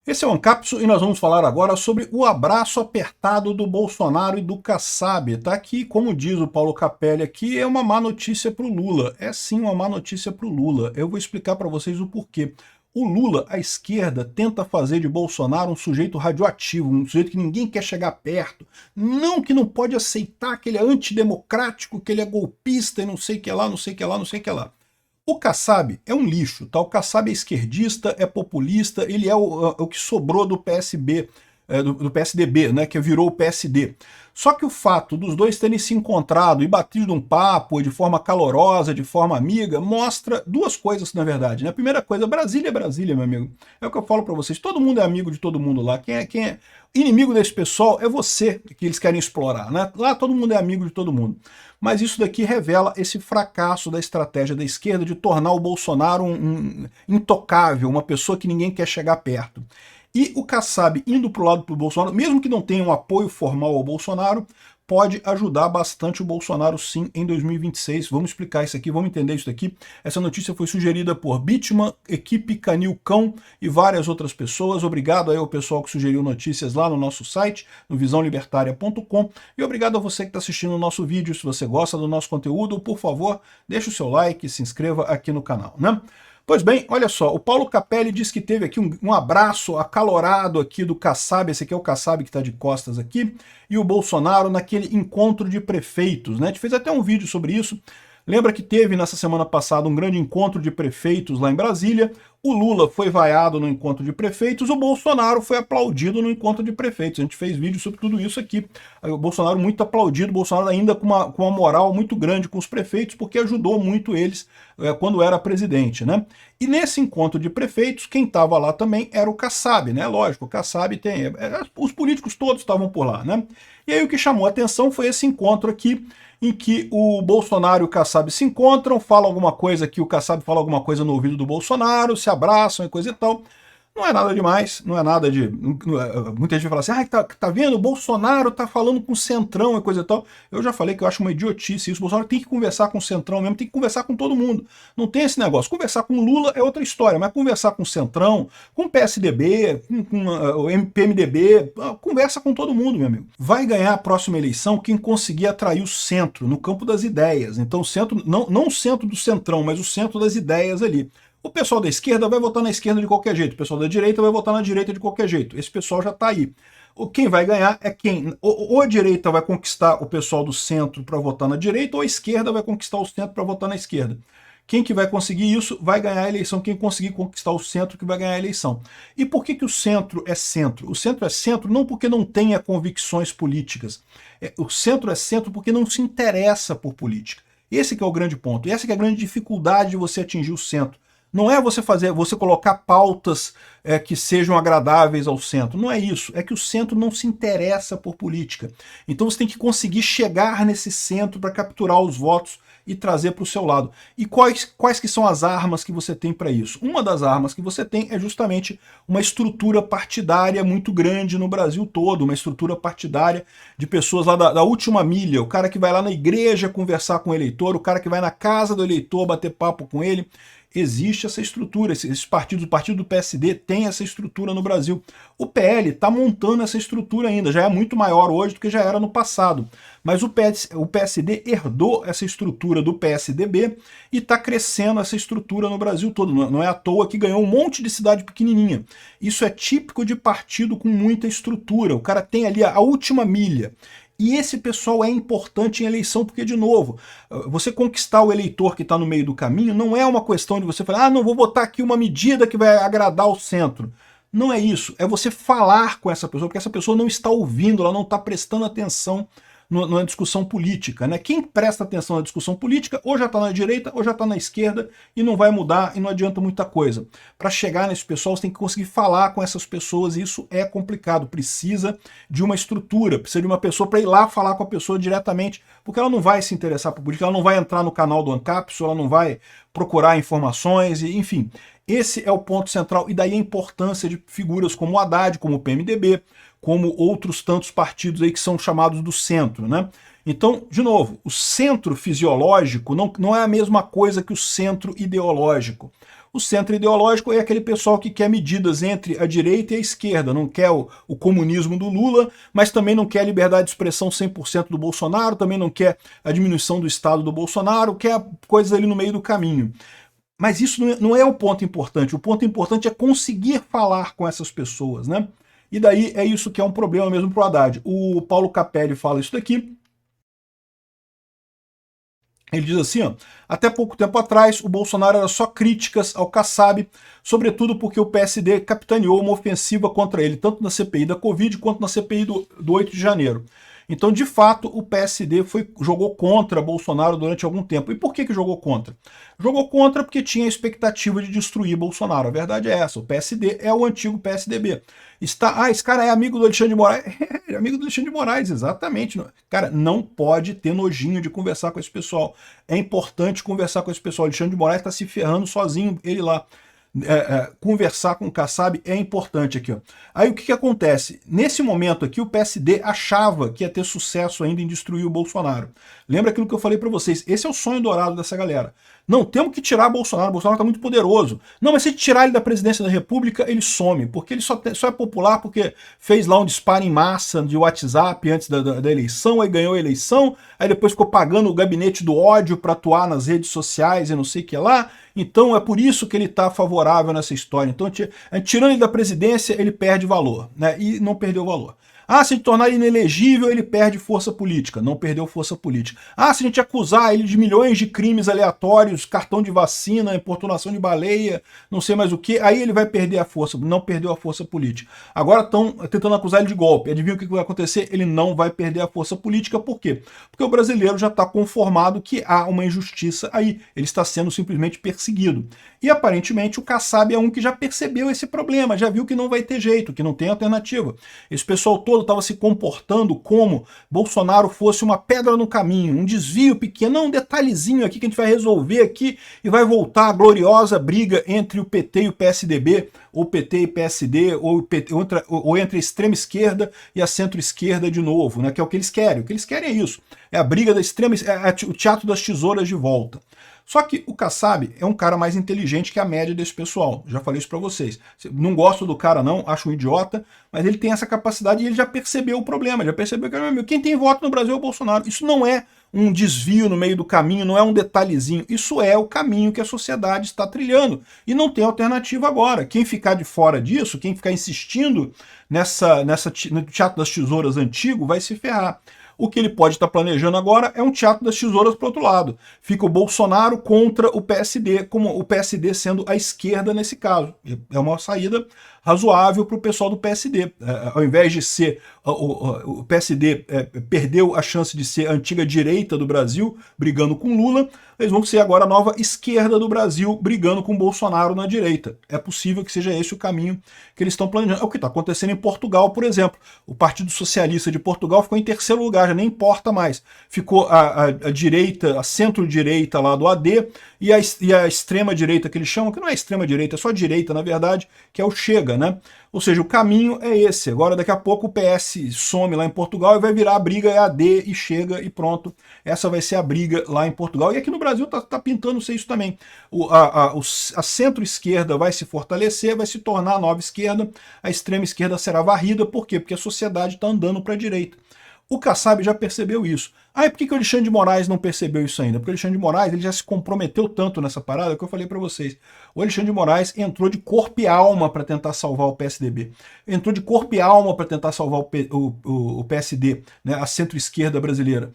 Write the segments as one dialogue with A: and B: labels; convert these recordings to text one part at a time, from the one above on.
A: Esse é o Ancapso e nós vamos falar agora sobre o abraço apertado do Bolsonaro e do Kassab, tá? Que, como diz o Paulo Capelli aqui, é uma má notícia para o Lula. É sim uma má notícia para o Lula. Eu vou explicar para vocês o porquê. O Lula, a esquerda, tenta fazer de Bolsonaro um sujeito radioativo, um sujeito que ninguém quer chegar perto. Não, que não pode aceitar que ele é antidemocrático, que ele é golpista e não sei o que lá, não sei o que lá, não sei o que lá. O Kassab é um lixo, tá? O Kassab é esquerdista, é populista, ele é o que sobrou do PSB, do PSDB, né? Que virou o PSD. Só que o fato dos dois terem se encontrado e batido um papo de forma calorosa, de forma amiga, mostra duas coisas, na verdade, né? A primeira coisa, Brasília é Brasília, meu amigo. É o que eu falo para vocês, todo mundo é amigo de todo mundo lá. Quem é inimigo desse pessoal é você, que eles querem explorar, né? Lá todo mundo é amigo de todo mundo. Mas isso daqui revela esse fracasso da estratégia da esquerda de tornar o Bolsonaro um intocável, uma pessoa que ninguém quer chegar perto. E o Kassab indo para o lado do Bolsonaro, mesmo que não tenha um apoio formal ao Bolsonaro, pode ajudar bastante o Bolsonaro sim em 2026. Vamos explicar isso aqui, vamos entender isso aqui. Essa notícia foi sugerida por Bitman, Equipe Canil Cão e várias outras pessoas. Obrigado aí ao pessoal que sugeriu notícias lá no nosso site, no visãolibertaria.com. E obrigado a você que está assistindo o nosso vídeo. Se você gosta do nosso conteúdo, por favor, deixe o seu like e se inscreva aqui no canal, né? Pois bem, olha só, o Paulo Capelli diz que teve aqui um abraço acalorado aqui do Kassab, esse aqui é o Kassab que está de costas aqui, e o Bolsonaro naquele encontro de prefeitos, né? A gente fez até um vídeo sobre isso. Lembra que teve nessa semana passada um grande encontro de prefeitos lá em Brasília, o Lula foi vaiado no encontro de prefeitos, o Bolsonaro foi aplaudido no encontro de prefeitos. A gente fez vídeo sobre tudo isso aqui. O Bolsonaro muito aplaudido, o Bolsonaro ainda com uma moral muito grande com os prefeitos, porque ajudou muito eles quando era presidente, né? E nesse encontro de prefeitos, quem estava lá também era o Kassab, né? Lógico, o Kassab tem... os políticos todos estavam por lá, né? E aí o que chamou a atenção foi esse encontro aqui, em que o Bolsonaro e o Kassab se encontram, falam alguma coisa aqui, o Kassab fala alguma coisa no ouvido do Bolsonaro, se abraçam e coisa e tal. Não é nada demais, não é nada de... Muita gente fala assim, tá vendo, o Bolsonaro tá falando com o Centrão e coisa e tal. Eu já falei que eu acho uma idiotice isso, o Bolsonaro tem que conversar com o Centrão mesmo, tem que conversar com todo mundo. Não tem esse negócio. Conversar com o Lula é outra história, mas conversar com o Centrão, com o PSDB, com o PMDB, conversa com todo mundo, meu amigo. Vai ganhar a próxima eleição quem conseguir atrair o centro, no campo das ideias. Então o centro, não o centro do Centrão, mas o centro das ideias ali. O pessoal da esquerda vai votar na esquerda de qualquer jeito, o pessoal da direita vai votar na direita de qualquer jeito. Esse pessoal já está aí. Quem vai ganhar é quem? Ou a direita vai conquistar o pessoal do centro para votar na direita, ou a esquerda vai conquistar o centro para votar na esquerda. Quem que vai conseguir isso vai ganhar a eleição. Quem conseguir conquistar o centro que vai ganhar a eleição. E por que o centro é centro? O centro é centro não porque não tenha convicções políticas. O centro é centro porque não se interessa por política. Esse que é o grande ponto. E essa que é a grande dificuldade de você atingir o centro. Não é você colocar pautas que sejam agradáveis ao centro. Não é isso. É que o centro não se interessa por política. Então você tem que conseguir chegar nesse centro para capturar os votos e trazer para o seu lado. E quais que são as armas que você tem para isso? Uma das armas que você tem é justamente uma estrutura partidária muito grande no Brasil todo, uma estrutura partidária de pessoas lá da última milha, o cara que vai lá na igreja conversar com o eleitor, o cara que vai na casa do eleitor bater papo com ele. Existe essa estrutura, esses partidos, o partido do PSD tem essa estrutura no Brasil. O PL está montando essa estrutura ainda, já é muito maior hoje do que já era no passado. Mas o PSD herdou essa estrutura do PSDB e está crescendo essa estrutura no Brasil todo. Não é à toa que ganhou um monte de cidade pequenininha. Isso é típico de partido com muita estrutura. O cara tem ali a última milha. E esse pessoal é importante em eleição porque, de novo, você conquistar o eleitor que está no meio do caminho não é uma questão de você falar, não, vou botar aqui uma medida que vai agradar o centro. Não é isso, é você falar com essa pessoa, porque essa pessoa não está ouvindo, ela não está prestando atenção na discussão política, né? Quem presta atenção na discussão política ou já está na direita ou já está na esquerda e não vai mudar e não adianta muita coisa. Para chegar nesse pessoal você tem que conseguir falar com essas pessoas e isso é complicado, precisa de uma estrutura, precisa de uma pessoa para ir lá falar com a pessoa diretamente, porque ela não vai se interessar por política, ela não vai entrar no canal do Ancapso, ela não vai procurar informações, enfim. Esse é o ponto central e daí a importância de figuras como o Haddad, como o PMDB, como outros tantos partidos aí que são chamados do centro, né? Então, de novo, o centro fisiológico não é a mesma coisa que o centro ideológico. O centro ideológico é aquele pessoal que quer medidas entre a direita e a esquerda, não quer o comunismo do Lula, mas também não quer a liberdade de expressão 100% do Bolsonaro, também não quer a diminuição do Estado do Bolsonaro, quer coisas ali no meio do caminho. Mas isso não é o ponto importante. O ponto importante é conseguir falar com essas pessoas, né? E daí é isso que é um problema mesmo para o Haddad. O Paulo Capelli fala isso daqui. Ele diz assim, ó, até pouco tempo atrás, o Bolsonaro era só críticas ao Kassab, sobretudo porque o PSD capitaneou uma ofensiva contra ele, tanto na CPI da Covid quanto na CPI do 8 de janeiro. Então, de fato, o PSD jogou contra Bolsonaro durante algum tempo. E por que jogou contra? Jogou contra porque tinha a expectativa de destruir Bolsonaro. A verdade é essa, o PSD é o antigo PSDB. Esse cara é amigo do Alexandre de Moraes. É amigo do Alexandre de Moraes, exatamente. Cara, não pode ter nojinho de conversar com esse pessoal. É importante conversar com esse pessoal. O Alexandre de Moraes está se ferrando sozinho, ele lá. Conversar com o Kassab é importante aqui. Ó. Aí o que acontece? Nesse momento aqui, o PSD achava que ia ter sucesso ainda em destruir o Bolsonaro. Lembra aquilo que eu falei para vocês? Esse é o sonho dourado dessa galera. Não, temos que tirar Bolsonaro está muito poderoso. Não, mas se tirar ele da presidência da República, ele some, porque ele só é popular porque fez lá um disparo em massa de WhatsApp antes da eleição, aí ganhou a eleição, aí depois ficou pagando o gabinete do ódio para atuar nas redes sociais e não sei o que lá. Então é por isso que ele está favorável nessa história. Então, tirando ele da presidência, ele perde valor, né? E não perdeu valor. Ah, se a gente tornar ele inelegível, ele perde força política. Não perdeu força política. Ah, se a gente acusar ele de milhões de crimes aleatórios, cartão de vacina, importunação de baleia, não sei mais o que, aí ele vai perder a força. Não perdeu a força política. Agora estão tentando acusar ele de golpe. Adivinha o que vai acontecer? Ele não vai perder a força política. Por quê? Porque o brasileiro já está conformado que há uma injustiça aí. Ele está sendo simplesmente perseguido. E aparentemente o Kassab é um que já percebeu esse problema, já viu que não vai ter jeito, que não tem alternativa. Esse pessoal todo estava se comportando como Bolsonaro fosse uma pedra no caminho, um desvio pequeno, um detalhezinho aqui que a gente vai resolver aqui e vai voltar a gloriosa briga entre o PT e o PSDB, ou PT e PSD, ou entre a extrema esquerda e a centro-esquerda de novo, né? Que é o que eles querem. O que eles querem é isso. É a briga da extrema, o teatro das tesouras de volta. Só que o Kassab é um cara mais inteligente que a média desse pessoal. Já falei isso para vocês. Não gosto do cara não, acho um idiota, mas ele tem essa capacidade e ele já percebeu o problema, já percebeu que quem tem voto no Brasil é o Bolsonaro. Isso não é um desvio no meio do caminho, não é um detalhezinho. Isso é o caminho que a sociedade está trilhando. E não tem alternativa agora. Quem ficar de fora disso, quem ficar insistindo no teatro das tesouras antigo, vai se ferrar. O que ele pode estar planejando agora é um teatro das tesouras para o outro lado. Fica o Bolsonaro contra o PSD, como o PSD sendo a esquerda nesse caso. É uma saída razoável para o pessoal do PSD. Ao invés de ser o PSD perdeu a chance de ser a antiga direita do Brasil, brigando com Lula, eles vão ser agora a nova esquerda do Brasil, brigando com Bolsonaro na direita. É possível que seja esse o caminho que eles estão planejando. É o que está acontecendo em Portugal, por exemplo. O Partido Socialista de Portugal ficou em terceiro lugar, já nem importa mais. Ficou a direita, a centro-direita lá do AD, e a extrema-direita que eles chamam, que não é extrema-direita, é só direita, na verdade, que é o Chega, né? Ou seja, o caminho é esse. Agora, daqui a pouco, o PS some lá em Portugal e vai virar a briga, é AD e Chega e pronto. Essa vai ser a briga lá em Portugal. E aqui no Brasil tá pintando ser isso também. A centro-esquerda vai se fortalecer, vai se tornar a nova esquerda, a extrema esquerda será varrida. Por quê? Porque a sociedade está andando para a direita. O Kassab já percebeu isso. Ah, e por que o Alexandre de Moraes não percebeu isso ainda? Porque o Alexandre de Moraes ele já se comprometeu tanto nessa parada que eu falei para vocês. O Alexandre de Moraes entrou de corpo e alma para tentar salvar o PSDB. Entrou de corpo e alma para tentar salvar o PSD, né, a centro-esquerda brasileira.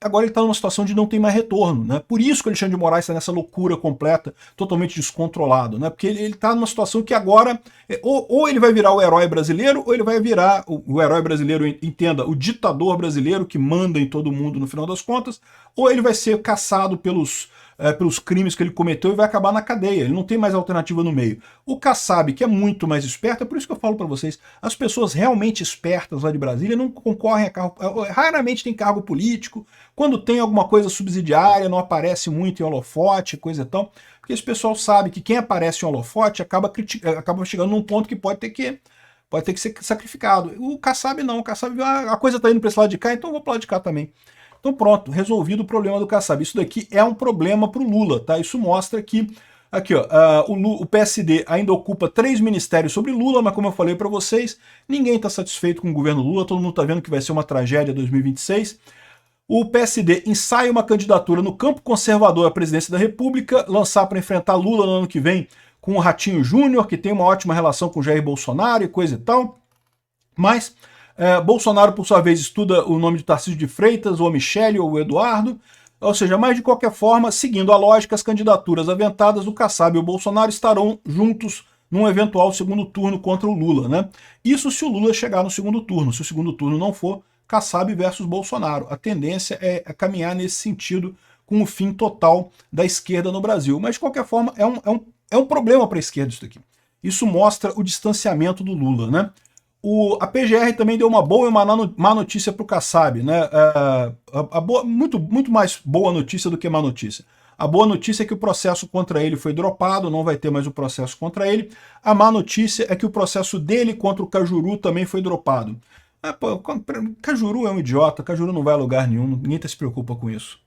A: Agora ele está numa situação de não ter mais retorno, né? Por isso que o Alexandre de Moraes está nessa loucura completa, totalmente descontrolado, né? Porque ele está numa situação que agora, ou ele vai virar o herói brasileiro, ou ele vai virar o herói brasileiro, entenda, o ditador brasileiro que manda em todo mundo no final das contas, ou ele vai ser caçado pelos crimes que ele cometeu e vai acabar na cadeia. Ele não tem mais alternativa no meio. O Kassab, que é muito mais esperto, é por isso que eu falo para vocês, as pessoas realmente espertas lá de Brasília não concorrem a cargo, raramente tem cargo político, quando tem alguma coisa subsidiária, não aparece muito em holofote, coisa e tal, porque esse pessoal sabe que quem aparece em holofote acaba chegando num ponto que pode ter que ser sacrificado. O Kassab não, o Kassab, a coisa está indo para esse lado de cá, então eu vou para o lado de cá também. Então pronto, resolvido o problema do Kassab. Isso daqui é um problema para o Lula, tá? Isso mostra que Aqui, ó, o PSD ainda ocupa 3 ministérios sobre Lula, mas como eu falei para vocês, ninguém está satisfeito com o governo Lula, todo mundo está vendo que vai ser uma tragédia 2026. O PSD ensaia uma candidatura no campo conservador à presidência da República, lançar para enfrentar Lula no ano que vem com o Ratinho Júnior, que tem uma ótima relação com o Jair Bolsonaro e coisa e tal. Mas Bolsonaro, por sua vez, estuda o nome de Tarcísio de Freitas, ou a Michele, ou o Eduardo. Ou seja, mas de qualquer forma, seguindo a lógica, as candidaturas aventadas, o Kassab e o Bolsonaro estarão juntos num eventual segundo turno contra o Lula, né? Isso se o Lula chegar no segundo turno. Se o segundo turno não for, Kassab versus Bolsonaro. A tendência é caminhar nesse sentido, com o fim total da esquerda no Brasil. Mas, de qualquer forma, é um problema para a esquerda isso daqui. Isso mostra o distanciamento do Lula, né? A PGR também deu uma boa e uma má notícia para o Kassab, né? Muito mais boa notícia do que má notícia. A boa notícia é que o processo contra ele foi dropado, não vai ter mais o processo contra ele. A má notícia é que o processo dele contra o Cajuru também foi dropado. Cajuru é um idiota, Cajuru não vai a lugar nenhum, ninguém se preocupa com isso.